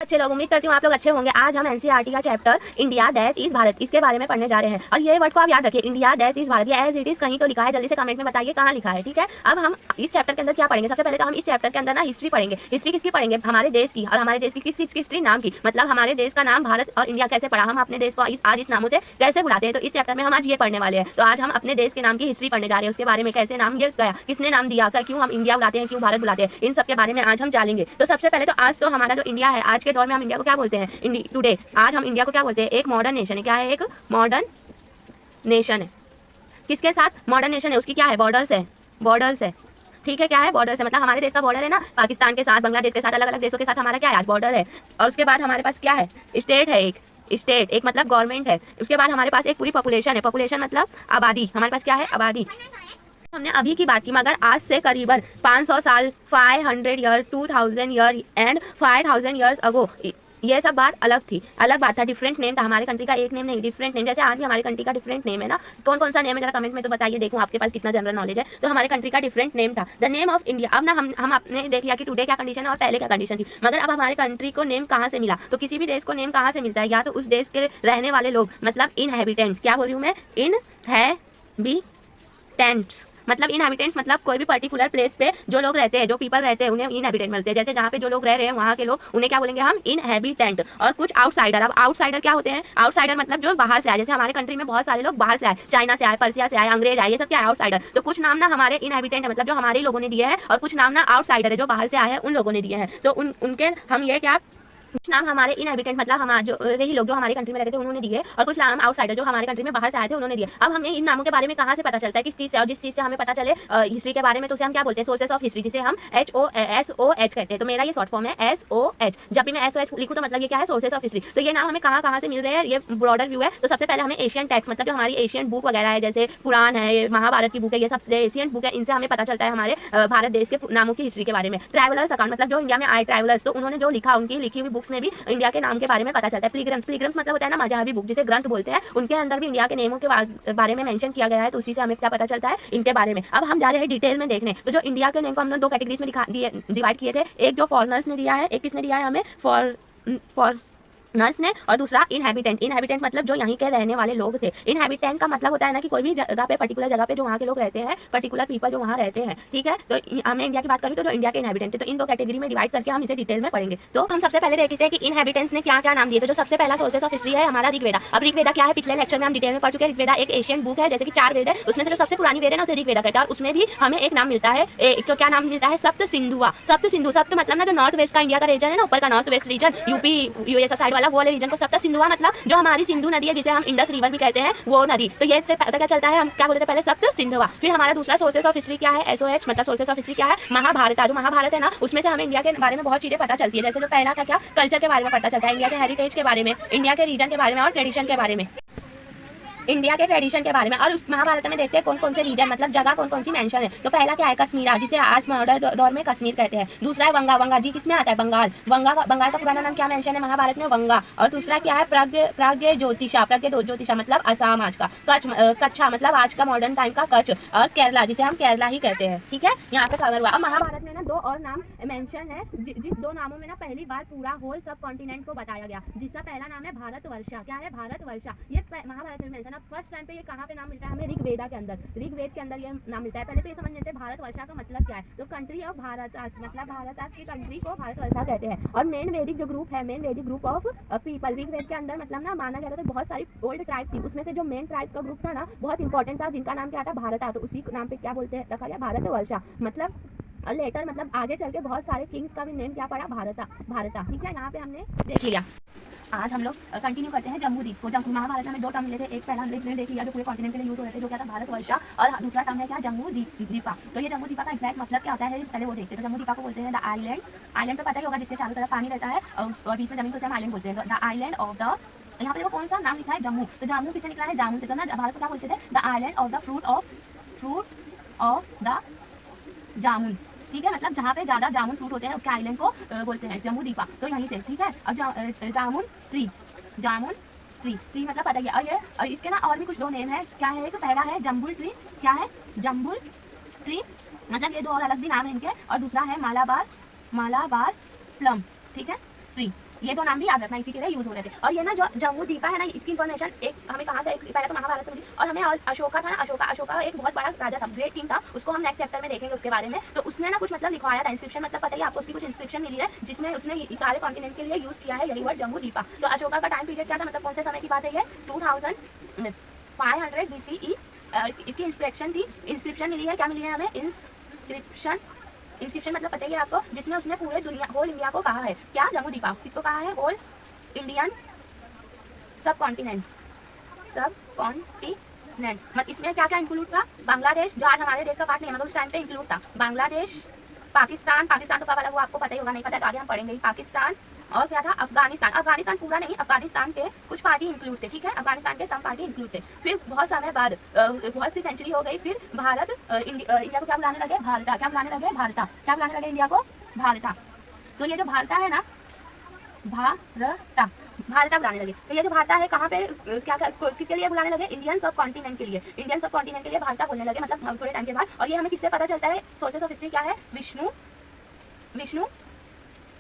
अच्छे लोग, उम्मीद करती हूँ आप लोग अच्छे होंगे। आज हम एनसीईआरटी का chapter India that is Bharat इसके बारे में पढ़ने जा रहे हैं। और ये वर्ड को आप याद रखिए, इंडिया दैट इज भारत, ये एज इट इज कहीं तो लिखा है, जल्दी से कमेंट में बताइए कहाँ लिखा है। ठीक है, अब हम इस चैप्टर के अंदर क्या पढ़ेंगे। सबसे पहले तो हम इस चैप्टर के अंदर ना हिस्ट्री पढ़ेंगे। हिस्ट्री किसकी पढ़ेंगे? हमारे देश की। और हमारे देश की किस हिस्ट्री? नाम की। मतलब हमारे देश का नाम भारत और इंडिया कैसे पड़ा, हम अपने देश को आज इस नामों से कैसे बुलाते हैं। तो इस चैप्टर में हम आज ये पढ़ने वाले हैं। तो आज हम अपने देश के नाम की हिस्ट्री पढ़ने जा रहे हैं, उसके बारे में कैसे नाम ये गया, किसने नाम दिया, क्यों हम इंडिया बुलाते हैं, क्यों भारत बुलाते हैं, इन सब के बारे में आज हम जानेंगे। तो सबसे पहले तो आज तो हमारा जो इंडिया है, आज के दौर में हम इंडिया को क्या बोलते हैं? टुडे आज हम इंडिया को क्या बोलते हैं? एक मॉडर्न नेशन है। क्या है? एक मॉडर्न नेशन है। किसके साथ मॉडर्न नेशन है? उसकी क्या है? बॉर्डर्स है। बॉर्डर्स है, ठीक है। क्या है? बॉर्डर्स है। मतलब हमारे देश का बॉर्डर है ना, पाकिस्तान के साथ, बांग्लादेश के साथ, अलग अलग देशों के साथ हमारा क्या है? आज बॉर्डर है। और उसके बाद हमारे पास क्या है? स्टेट है। एक स्टेट, एक मतलब गवर्नमेंट है। उसके बाद हमारे पास एक पूरी पॉपुलेशन है। पॉपुलेशन मतलब आबादी। हमारे पास क्या है? आबादी। हमने अभी की बात की, मगर आज से करीबन 500 साल, 500 year, 2000 year and 5000 years ago, ये सब बात अलग थी, अलग बात था, डिफरेंट नेम था। हमारे कंट्री का एक नेम नहीं, डिफरेंट नेम। जैसे आज भी हमारे कंट्री का डिफरेंट नेम है ना। कौन कौन सा नेम है जरा कमेंट में तो बताइए, देखूं आपके पास कितना जनरल नॉलेज है। तो हमारे कंट्री का डिफरेंट नेम था, द नेम ऑफ इंडिया। अब ना हम आपने देख लिया कि टुडे क्या कंडीशन है और पहले क्या कंडीशन थी। मगर अब हमारे कंट्री को नेम कहाँ से मिला? तो किसी भी देश को नेम कहाँ से मिलता है? या तो उस देश के रहने वाले लोग, मतलब इनहेबिटेंट। क्या बोल रही हूँ मैं? इनहेबिटेंट्स। मतलब इनहेबिटेंट्स मतलब कोई भी पर्टिकुलर प्लेस पे जो लोग रहते हैं, जो पीपल रहते हैं, उन्हें इनहेबिटेंट मिलते हैं। जैसे जहाँ पे जो लोग रह रहे हैं वहाँ के लोग, उन्हें क्या बोलेंगे हम? इनहेबिटेंट। और कुछ आउटसाइडर। अब आउटसाइडर क्या होते हैं? आउटसाइडर मतलब जो बाहर से आए। जैसे हमारे कंट्री में बहुत सारे लोग बाहर से आए, चाइना से आए, पर्सिया से आए, अंग्रेज आए, ये सब क्या है? आउटसाइडर। तो कुछ नाम ना हमारे इनहेबिटेंट है, मतलब जो हमारे लोगों ने दिए हैं, और कुछ नाम ना आउटसाइडर है, जो बाहर से आए हैं, उन लोगों ने दिए हैं। तो उनके हम ये क्या, कुछ नाम हमारे इनहेबिटेंट मतलब हम जो रही लोग जो हमारे कंट्री में रहते थे उन्होंने दिए, और कुछ नाम आउटसाइडर जो हमारे कंट्री में बाहर से आए थे उन्होंने दिए। अब हमें इन नामों के बारे में कहाँ से पता चलता है? किस चीज़ से? और जिस चीज़ से हमें पता चले हिस्ट्री के बारे में, तो उसे हम क्या बोलते हैं? सोर्सेस ऑफ हिस्ट्री, जिसे हम SOH कहते हैं। तो मेरा ये शॉर्ट फॉर्म है SOH। जब भी मैं SOH लिखूँ तो मतलब ये क्या है? Sources of history. तो ये नाम हमें कहाँ से मिल रहे हैं, ये ब्रॉडर व्यू है। तो सबसे पहले हमें एशियन टेक्स्ट, मतलब जो हमारी एशियन बुक वगैरह है, जैसे पुराण है, ये महाभारत की बुक है, ये सबसे एशियन बुक है, इनसे हमें पता चलता है हमारे भारत देश के नामों की हिस्ट्री के बारे में। ट्रैवलर्स अकाउंट मतलब जो इंडिया में आए ट्रैवलर्स, तो उन्होंने जो लिखा, उनकी लिखी हुई बुक्स में भी इंडिया के नाम के बारे में पता चलता है। पिलग्रिम्स मतलब होता है ना मजहबी बुक, जिसे ग्रंथ बोलते हैं, उनके अंदर भी इंडिया के नेमों के बारे में मेंशन किया गया है। तो उसी से हमें क्या पता चलता है? इनके बारे में। अब हम जा रहे हैं डिटेल में देखने। तो जो इंडिया के नेम को हमने दो कैटेगरीज में डिवाइड किए थे। एक जो फॉरेनर्स ने दिया है, एक किसने दिया है हमें? नर्स ने, और दूसरा इनहेबिटेंट। इनहेबिटेंट मतलब जो यहीं के रहने वाले लोग थे। इनहेबिटेंट का मतलब होता है ना कि कोई भी जगह पे, पर्टिकुलर जगह पे जो वहाँ के लोग रहते हैं, पर्टिकुलर पीपल जो वहाँ रहते हैं। ठीक है, तो हमने इंडिया की बात करी तो जो इंडिया के इनहेबिटेंट थे, तो इन दो कैटेगरी में डिवाइड करके हम इसे डिटेल में पढ़ेंगे। तो हम सबसे पहले देखते हैं कि इनहेबिटेंट्स ने क्या क्या नाम दिए। तो जो सबसे पहला सोर्सेस ऑफ हिस्ट्री है हमारा ऋग्वेदा। अब ऋग्वेदा क्या है? पिछले लेक्चर में हम डिटेल में पढ़ चुके हैं। ऋग्वेदा एक एशियन बुक है, जैसे कि 4 वेद है, उसमें से जो सबसे पुरानी वेद है ना उसे ऋग्वेदा कहते हैं। और उसमें भी हमें एक नाम मिलता है, तो क्या नाम मिलता है? सप्त सिंधुआ। सप्त सिंधु, सप्त मतलब ना जो नॉर्थ वेस्ट का इंडिया का रीजन है ना, ऊपर का north west region, UP US side वाला, वो वाले रीजन को सप्त सिंधुआ मतलब जो हमारी सिंधु नदी है, जिसे हम इंडस रिवर भी कहते हैं, वो नदी। तो ये से पता क्या चलता है? हम क्या बोलते थे पहले? सप्त सिंधुआ। फिर हमारा दूसरा सोर्सेस ऑफ हिस्ट्री क्या है? SOH मतलब सोर्सेस ऑफ हिस्ट्री क्या है? महाभारत। जो महाभारत है ना, उसमें से हमें इंडिया के बारे में बहुत चीजें पता चलती है। जैसे जो पहला था क्या? कल्चर के बारे में पता चलता है, इंडिया के हेरिटेज के बारे में, इंडिया के रीजन के बारे में और ट्रेडिशन के बारे में, इंडिया के ट्रेडिशन के बारे में। और उस महाभारत में देखते हैं कौन कौन से रीजन, मतलब जगह कौन कौन सी मेंशन है। तो पहला क्या है? कश्मीरा, जिसे आज मॉडर्न दौर में कश्मीर कहते हैं। दूसरा है वंगा। वंगा जी किसमें आता है? बंगाल। बंगाल का पुराना नाम क्या मेंशन है महाभारत में? वंगा। और दूसरा क्या है? प्राग्ञ ज्योतिषा मतलब असम आज का। कच्छा मतलब आज का मॉडर्न टाइम का कच्छ। और केरला, जिसे हम केरला ही कहते हैं। ठीक है, यहाँ पे कवर हुआ। अब महाभारत में ना दो और नाम मेंशन है, जिस दो नामों में ना पहली बार पूरा होल सब कॉन्टिनेंट को बताया गया, जिसका पहला नाम है भारतवर्षा। क्या है? भारतवर्षा। ये महाभारत में मेंशन। फर्स्ट टाइम पे ये कहाँ पे नाम मिलता है हमें? ऋग्वेदा के अंदर। ऋग्वेद के अंदर ये नाम मिलता है। पहले तो ये समझ लेते हैं भारतवर्षा का मतलब क्या है। तो कंट्री ऑफ भारत, मतलब भारत की कंट्री को भारतवर्षा कहते हैं। और मेन वैदिक जो ग्रुप है, मेन वैदिक ग्रुप ऑफ पीपल, ऋग्वेद के अंदर मतलब ना माना जाता था बहुत सारी ओल्ड ट्राइब थी, उसमें से जो मेन ट्राइब का ग्रुप था ना, बहुत इंपॉर्टेंट था, जिनका नाम क्या था? भारत। तो उसी नाम पे क्या बोलते हैं, रखा गया भारतवर्षा। मतलब और लेटर मतलब आगे चल के बहुत सारे किंग्स का भी नेम क्या पड़ा? भारता। ठीक है, यहाँ पे हमने देख लिया। आज हम लोग कंटिन्यू करते हैं जम्बूद्वीप को। महाभारत में हमें दो टर्म मिले थे, एक पहला हमने देख लिया जो पूरे कॉन्टिनेंट के लिए यूज हो रहे थे, जो क्या था? भारतवर्षा। और दूसरा टर्म है क्या? जम्बूद्वीपा। तो ये जम्बूद्वीपा का एग्जैक्ट मतलब क्या होता है पहले वो देखते हैं। तो जम्बूद्वीपा को बोलते हैं द आइलैंड। आइलैंड तो पता ही होगा, जिसके चारों तरफ पानी रहता है और बीच में जमीन को हम आइलैंड बोलते हैं। द आइलैंड ऑफ द, यहाँ पे देखो कौन सा नाम लिखा है? जम्मू। तो जम्मू किससे निकला है? जामुन से। तो ना भारत को क्या बोलते थे? The island of the fruit of the jamun. ठीक है, मतलब जहाँ पे ज्यादा जामुन फ्रूट होते हैं उसके आइलैंड को बोलते हैं जम्बूद्वीपा। तो यहीं से। ठीक है, अब जामुन ट्री मतलब पता ही है। और इसके ना और भी कुछ दो नेम है। क्या है? एक पहला है जम्बुल ट्री। क्या है? जम्बुल ट्री मतलब ये दो और अलग भी नाम है इनके। और दूसरा है मालाबार प्लम। ठीक है, ट्री। ये दो नाम भी याद रखना, इसी के लिए यूज हो रहे थे। और ये ना जो जम्बू द्वीपा है ना, इसकी इन्फॉर्मेशन एक हमें कहाँ से, पहले तो महाभारत से मिली, और हमें अशोका था ना, अशोका एक बहुत बड़ा राजा था, ग्रेट किंग था, उसको हम नेक्स्ट चैप्टर में देखेंगे उसके बारे में। तो उसने ना कुछ मतलब लिखवाया था, इंस्क्रिप्शन मतलब पता ही आपको, उसकी कुछ इंस्क्रिप्शन मिली है जिसमें उसने सारे कॉन्टिनेंट के लिए यूज किया है यही वर्ड जम्बू द्वीपा। तो अशोका का टाइम पीरियड क्या था, मतलब कौन से समय की बात है ये, 2500 BCE। इसकी इंस्क्रिप्शन मिली है, क्या मिली है हमें, इंस्क्रिप्शन मतलब पता ही है आपको, जिसमें उसने पूरे दुनिया, होल इंडिया को कहा है, क्या, जम्बू द्वीपा। किसको कहा है, होल इंडियन सब कॉन्टिनेंट। मतलब इसमें क्या क्या इंक्लूड था, बांग्लादेश जो आज हमारे देश का पार्ट नहीं है, मतलब उस टाइम पे इंक्लूड था, बांग्लादेश, पाकिस्तान तो कब अलग हुआ आपको पता ही होगा, नहीं पता तो आगे हम पढ़ेंगे, पाकिस्तान, और क्या था, अफगानिस्तान पूरा नहीं, अफगानिस्तान के कुछ पार्टी इंक्लूड थे, ठीक है, अफगानिस्तान के सम पार्टी इंक्लूड थे। फिर बहुत समय बाद, बहुत सी सेंचुरी हो गई, फिर भारत इंडिया को क्या बुलाने लगे, भारता। क्या बुलाने लगे, भारता। क्या बुलाने लगे इंडिया को, भारता। तो ये जो भारता है ना, भारता बुलाने लगे। तो ये जो भारता है कहाँ पे, क्या किसके लिए बुलाने लगे, इंडियन सब कॉन्टिनेंट के लिए, भारता बोलने लगे, मतलब थोड़े टाइम के बाद। और ये हमें किससे पता चलता है, सोर्सेस ऑफ हिस्ट्री क्या है, विष्णु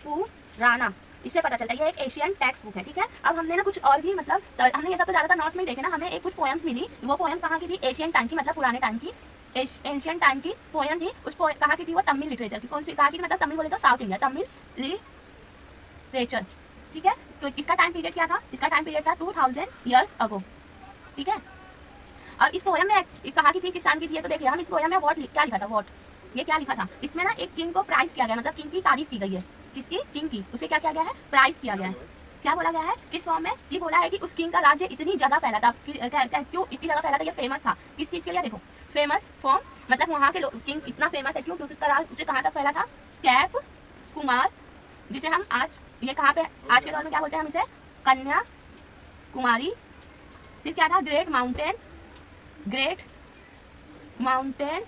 पुराना, इससे पता चलता है। ये एक एशियन टेक्स्ट बुक है, ठीक है। अब हमने ना कुछ और भी, मतलब हमने ये सब तो ज़्यादातर नॉर्थ में ही देखे ना, हमें एक कुछ पोएम्स मिली, वो पोएम कहाँ की थी, एशियन टाइम की, मतलब पुराने टाइम की, एशियन टाइम की पोएम थी। उस कहाँ की थी, वो तमिल लिटरेचर की। कौन सी कहाँ की, मतलब तमिल बोले तो साउथ इंडिया, तमिल लिटरेचर, ठीक है। तो इसका टाइम पीरियड क्या था, इसका टाइम पीरियड था 2000 ईयर्स अगो, ठीक है। और इस पोएम में कहाँ की थी, किस टाइम की थी, तो देखिए हम इस पोएम में व्हाट क्या लिखा था, व्हाट, ये क्या लिखा था, इसमें ना एक किंग को प्राइज किया गया, मतलब किंग की तारीफ की गई है, किसकी, किंग की, उसे क्या किया गया है, प्राइज किया गया है। क्या बोला गया है, किस फॉर्म में, ये बोला है कि उस किंग का राज्य इतनी जगह फैला था, क्यों इतनी जगह फैला था, ये फेमस था, किस चीज के लिए, देखो फेमस फॉर्म, मतलब वहाँ के किंग इतना फेमस है क्यों, क्योंकि उसका राज्य कहाँ तक फैला था, कैप कुमार, जिसे हम आज, ये कहाँ पे आज के दौर में क्या बोलते हैं हम इसे, कन्याकुमारी। फिर क्या था, ग्रेट माउंटेन,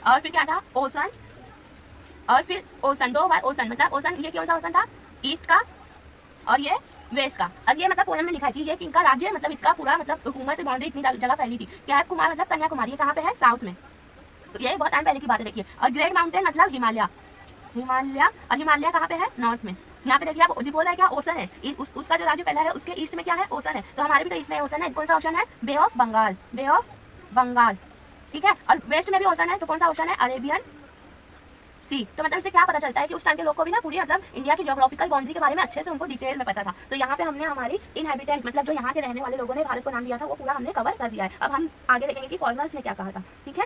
और फिर क्या था, ओशन, और फिर ओशन, 2 बार ओशन, मतलब ओशन, ये कौन सा ओशन था, ईस्ट का, और ये वेस्ट का। अब ये मतलब पोएम में लिखा है कि ये किंग का राज्य, मतलब इसका पूरा, मतलब हुकूमत बाउंड्री इतनी जगह फैली थी। कैप कुमार मतलब कन्याकुमारी, ये कहाँ पे है, साउथ में, ये बहुत टाइम पहले की बात है, देखिए। और ग्रेट माउंटेन मतलब हिमालय, और हिमालय कहाँ पे है, नॉर्थ में। यहाँ पे देखिए आप बोल रहा है क्या, ओशन है, उसका जो राज्य फैला है उसके ईस्ट में क्या है, ओशन है। तो हमारे भी तो ईस्ट में ओशन है, कौन सा ओशन है, बे ऑफ बंगाल, ठीक है। और वेस्ट में भी ओशन है, तो कौन सा ओशन है, अरेबियन सी। तो मतलब इससे क्या पता चलता है कि उस टाइम के लोग को भी ना पूरी, मतलब इंडिया की ज्योग्राफिकल बाउंड्री के बारे में अच्छे से उनको डिटेल में पता था। तो यहाँ पे हमने हमारी इनहैबिटेंट, मतलब जो यहाँ के रहने वाले लोगों ने भारत को नाम दिया था, वो पूरा हमने कवर कर दिया है। अब हम आगे देखेंगे कि फॉरेनर्स ने क्या कहा था, ठीक है।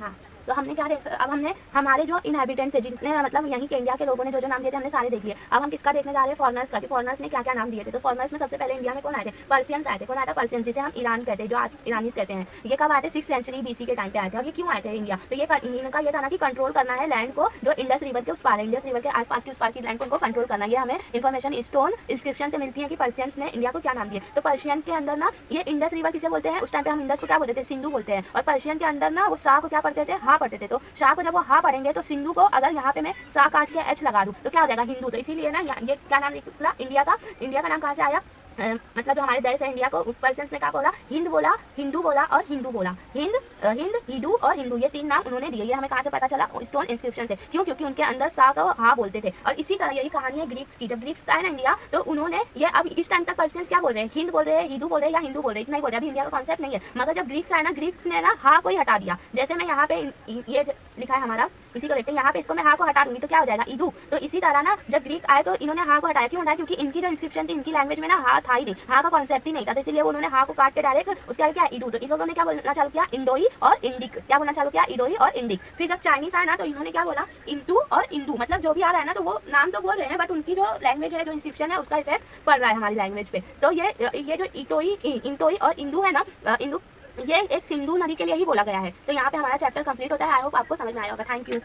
हाँ, तो हमने क्या देखा, अब हमने हमारे जो इनहैबिटेंट थे, जितने मतलब यहीं के इंडिया के लोगों ने जो नाम दिए थे, हमने सारे देख लिए। अब हम किसका देखने जा रहे हैं, फॉरेनर्स का, कि फॉरेनर्स ने क्या क्या नाम दिए थे। तो फॉरेनर्स में सबसे पहले इंडिया में कौन आए थे, पर्शियंस आए थे। कौन आया था, पर्शियंस, जिसे हम ईरान कहते हैं, जो आज ईरानीज कहते हैं। ये कब आए थे, 6th सेंचुरी BC के टाइम पे आए थे। और ये क्यों आए थे इंडिया, तो ये इनका ये था ना कि कंट्रोल करना है लैंड को, जो इंडस रिवर के उस पार है, इंडस रिवर के आसपास की उस पार की लैंड को उनको कंट्रोल करना है। ये हमें इन्फॉर्मेशन स्टोन इंस्क्रिप्शन से मिलती है कि पर्शियंस ने इंडिया को क्या नाम दिए। तो पर्शियन के अंदर ना, ये इंडस रिवर किसे बोलते हैं, उस टाइम पे हम इंडस को क्या बोलते थे, सिंधु बोलते हैं। और पर्शियन के अंदर ना वो शाह को क्या पढ़ते थे, हा पढ़ते थे। तो शाह को जब वो हा पढ़ेंगे, तो सिंधु को अगर यहाँ पे मैं सा काट के एच लगा दूँ तो क्या हो जाएगा, हिंदू। तो इसीलिए ना ये क्या नाम निकला इंडिया का, इंडिया का नाम कहाँ से आया, मतलब जो हमारे देश है इंडिया को, पर्शियंस ने क्या बोला, हिंद बोला, हिंदू बोला और हिंदू बोला, हिंद, हिंदू और हिंदू, ये 3 नाम उन्होंने दिए। ये हमें कहाँ से पता चला, स्टोन इंस्क्रिप्शन से। क्यों, क्योंकि उनके अंदर सा को हा बोलते थे। और इसी तरह यही कहानी है ग्रीक्स की। जब ग्रीक्स आए ना इंडिया, तो उन्होंने ये, अब इस टाइम तक पर्शियंस क्या बोल रहे हैं, हिंद बोल रहे हैं, हिंदू बोल रहे हैं या हिंदू बोल रहे हैं, इतना ही बोल रहे हैं, अभी इंडिया का कॉन्सेप्ट नहीं है। मगर जब ग्रीक्स आए ना, ग्रीक्स ने ना हा को ही हटा दिया। जैसे मैं यहाँ पे ये लिखा है हमारा, इसी को देखते हैं, यहाँ पे इसको मैं हा को हटा दूंगी तो क्या हो जाएगा, ईदू। तो इसी तरह ना जब ग्रीक आए तो इन्होंने हा को हटाया। क्यों हटाया, क्योंकि इनकी जो इंस्क्रिप्शन थी, इनकी लैंग्वेज में ना हा था ही नहीं, हा का कॉन्सेप्ट ही नहीं था। तो इसलिए उन्होंने हा को काट के डायरेक्ट उसके आगे क्या, ईडू। तो इन लोगों ने क्या बोलना चालू किया, इंडोई और इंडिक। क्या बोलना चालू किया, इंडोई और इंडिक। फिर जब चाइनीस आया ना, तो इन्होंने क्या बोला, इंटू और इंडू। मतलब जो भी आ रहा है ना, तो वो नाम तो बोल रहे हैं, बट उनकी जो लैंग्वेज है, जो इंस्क्रिप्शन है, उसका इफेक्ट पड़ रहा है हमारी लैंग्वेज पे। तो ये जो इंटोई और इंडू है ना, इंडू, ये एक सिंधु नदी के लिए ही बोला गया है। तो यहाँ पे हमारा चैप्टर कंप्लीट होता है। आई होप आपको समझ में आया होगा। Thank you.